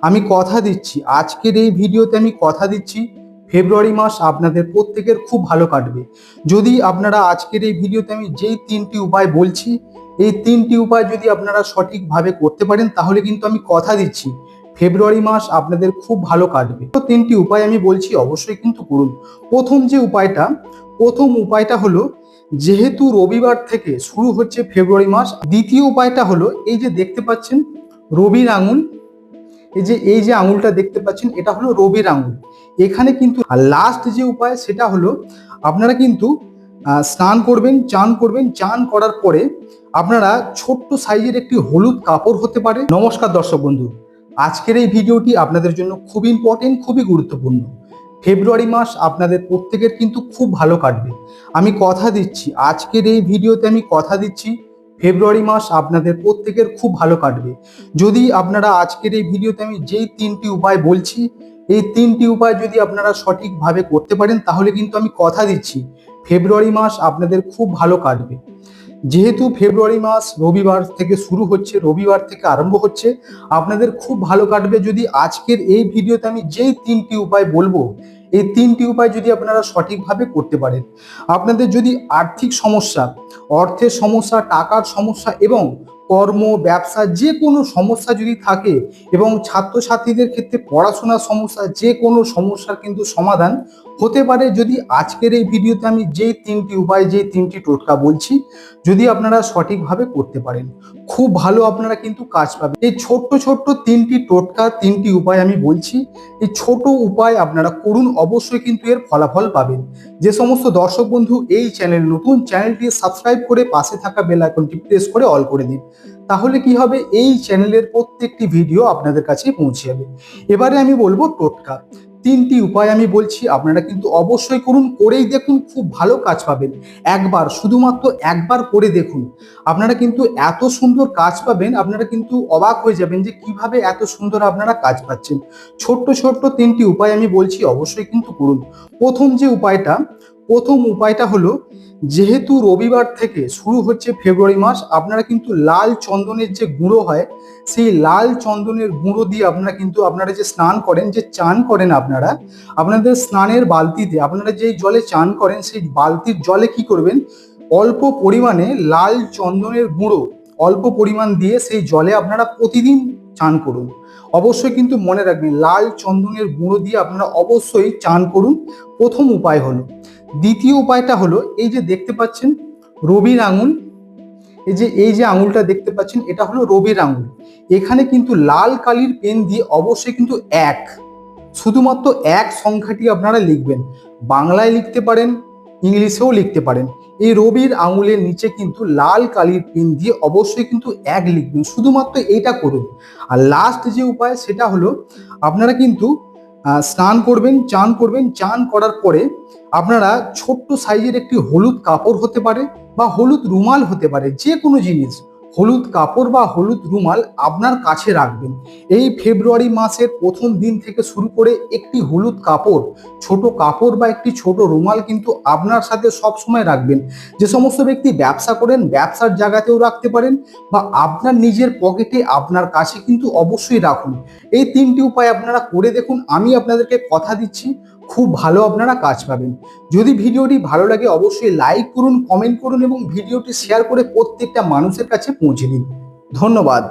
আমি কথা দিচ্ছি, আজকের এই ভিডিওতে আমি কথা দিচ্ছি ফেব্রুয়ারি মাস আপনাদের প্রত্যেকের খুব ভালো কাটবে। যদি আপনারা আজকের এই ভিডিওতে আমি যেই 3টি উপায় বলছি, এই 3টি উপায় যদি আপনারা সঠিকভাবে করতে পারেন, তাহলে কিন্তু আমি কথা দিচ্ছি ফেব্রুয়ারি মাস আপনাদের খুব ভালো কাটবে। তো 3টি উপায় আমি বলছি, অবশ্যই কিন্তু করুন। প্রথম উপায়টা হলো, যেহেতু রবিবার থেকে শুরু হচ্ছে ফেব্রুয়ারি মাস। দ্বিতীয় উপায়টা হলো, এই যে দেখতে পাচ্ছেন রবির আঙুল, এই যে আঙুলটা দেখতে পাচ্ছেন, এটা হলো রবির আঙুল। এখানে কিন্তু লাস্ট যে উপায় সেটা হলো, আপনারা কিন্তু স্নান করবেন, চান করার পরে আপনারা ছোট্ট সাইজের একটি হলুদ কাপড় হতে পারে। নমস্কার দর্শক বন্ধু, আজকের এই ভিডিওটি আপনাদের জন্য খুব ইম্পর্টেন্ট, খুবই গুরুত্বপূর্ণ। ফেব্রুয়ারি মাস আপনাদের প্রত্যেকের কিন্তু খুব ভালো কাটবে। আমি কথা দিচ্ছি, আজকের এই ভিডিওতে আমি কথা দিচ্ছি ফেব্রুয়ারি মাস আপনাদের প্রত্যেকের খুব ভালো কাটবে। যদি আপনারা আজকের এই ভিডিওতে আমি যেই 3টি উপায় বলছি, এই 3টি উপায় যদি আপনারা সঠিকভাবে করতে পারেন, তাহলে কিন্তু আমি কথা দিচ্ছি ফেব্রুয়ারি মাস আপনাদের খুব ভালো কাটবে। যেহেতু ফেব্রুয়ারি মাস রবিবার থেকে শুরু হচ্ছে, রবিবার থেকে আরম্ভ হচ্ছে, আপনাদের খুব ভালো কাটবে যদি আজকের এই ভিডিওতে আমি যেই 3টি উপায় বলবো, এই 3টি উপায় যদি আপনারা সঠিকভাবে করতে পারেন। আপনাদের যদি আর্থিক সমস্যা, অর্থের সমস্যা, টাকার সমস্যা এবং কর্ম ব্যবসা যে কোনো সমস্যা যদি থাকে, এবং ছাত্রছাত্রীদের ক্ষেত্রে পড়াশোনার সমস্যা, যে কোনো সমস্যার কিন্তু সমাধান হতে পারে যদি আজকের এই ভিডিওতে আমি যেই 3টি উপায়, যেই 3টি টোটকা বলছি, যদি আপনারা সঠিকভাবে করতে পারেন, খুব ভালো আপনারা কিন্তু কাজ পাবেন। এই ছোট্ট ছোট্ট 3টি টোটকা, 3টি উপায় আমি বলছি, এই ছোট উপায় আপনারা করুন, অবশ্যই কিন্তু এর ফলাফল পাবেন। যে সমস্ত দর্শক বন্ধু এই চ্যানেল নতুন, চ্যানেলটি সাবস্ক্রাইব করে পাশে থাকা বেল আইকনটি প্রেস করে অল করে দিন। তাহলে কি হবে, এই চ্যানেলের প্রত্যেকটি ভিডিও আপনাদের কাছে পৌঁছে যাবে। এবারে আমি বলবো টোটকা। 3টি উপায় আমি বলছি, আপনারা কিন্তু অবশ্যই করুন, করেই দেখুন, খুব ভালো কাজ পাবেন। একবার, শুধুমাত্র একবার করে দেখুন, আপনারা কিন্তু এত সুন্দর কাজ পাবেন, আপনারা কিন্তু অবাক হয়ে যাবেন যে কিভাবে এত সুন্দর আপনারা কাজ পাচ্ছেন। ছোট্ট ছোট্ট 3টি উপায় আমি বলছি, অবশ্যই কিন্তু করুন। প্রথম উপায়টা হলো, যেহেতু রবিবার থেকে শুরু হচ্ছে ফেব্রুয়ারি মাস, আপনারা কিন্তু লাল চন্দনের যে গুঁড়ো হয়, সেই লাল চন্দনের গুঁড়ো দিয়ে আপনারা যে স্নান করেন, যে চান করেন, আপনাদের স্নানের বালতিতে, আপনারা যেই জলে চান করেন, সেই বালতির জলে কি করবেন, অল্প পরিমাণে লাল চন্দনের গুঁড়ো অল্প পরিমাণ দিয়ে সেই জলে আপনারা প্রতিদিন চান করুন। অবশ্যই কিন্তু মনে রাখবেন, লাল চন্দনের গুঁড়ো দিয়ে আপনারা অবশ্যই চান করুন। প্রথম উপায় হলো। দ্বিতীয় উপায়টা হলো, এই যে দেখতে পাচ্ছেন রবির আঙুল, এই যে আঙুলটা দেখতে পাচ্ছেন, এটা হলো রবির আঙুল। এখানে কিন্তু লাল কালির পেন দিয়ে অবশ্যই কিন্তু শুধুমাত্র এক সংখ্যাটি আপনারা লিখবেন। বাংলায় লিখতে পারেন, ইংলিশেও লিখতে পারেন। এই রবির আঙুলের নিচে কিন্তু লাল কালির পেন দিয়ে অবশ্যই কিন্তু এক লিখবেন, শুধুমাত্র এইটা করুন। আর লাস্ট যে উপায় সেটা হলো, আপনারা কিন্তু স্নান করবেন, চান করার পরে আপনারা ছোট্ট সাইজের একটি হলুদ কাপড় হতে পারে বা হলুদ রুমাল হতে পারে, যে কোনো জিনিস, হলুদ কাপড় বা হলুদ রুমাল আপনার কাছে রাখবেন। এই ফেব্রুয়ারি মাসের প্রথম দিন থেকে শুরু করে একটি হলুদ কাপড়, ছোট কাপড় বা একটি ছোট রুমাল কিন্তু আপনার সাথে সব সময় রাখবেন। যে সমস্ত ব্যক্তি ব্যবসা করেন, ব্যবসার জায়গাতেও রাখতে পারেন, বা আপনার নিজের পকেটে আপনার কাছে কিন্তু অবশ্যই রাখুন। এই 3টি উপায় আপনারা করে দেখুন, আমি আপনাদেরকে কথা দিচ্ছি খুব ভালো আপনারা কাজ পাবেন। যদি ভিডিওটি ভালো লাগে, অবশ্যই লাইক করুন, কমেন্ট করুন এবং ভিডিওটি শেয়ার করে প্রত্যেকটা মানুষের কাছে পৌঁছে দিন। ধন্যবাদ।